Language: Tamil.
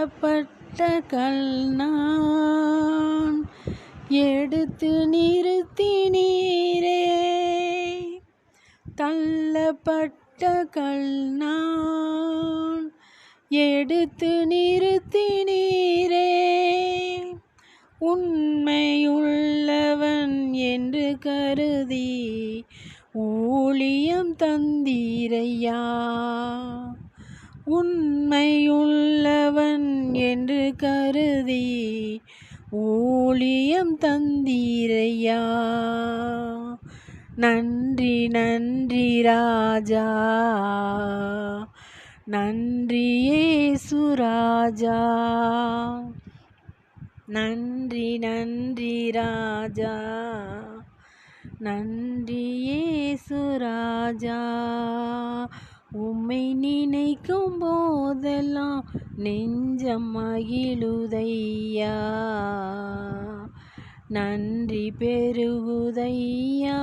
தள்ளப்பட்ட கல்நான் எடுத்து நிறுத்தினீரே. தள்ளப்பட்ட கல்நான் எடுத்து நிறுத்தினீரே. உண்மையுள்ளவன் என்று கருதி ஊழியம் தந்தீரையா. உண்மையுள்ளவன் என்று கருதி ஊழியம் தந்தீரையா. நன்றி நன்றி ராஜா, நன்றி இயேசு ராஜா. நன்றி நன்றி ராஜா, நன்றி இயேசு ராஜா. உம்மை நினைக்கும் போதெல்லாம் நெஞ்சம் மகிழுதையா. நன்றி பெருகுதையா.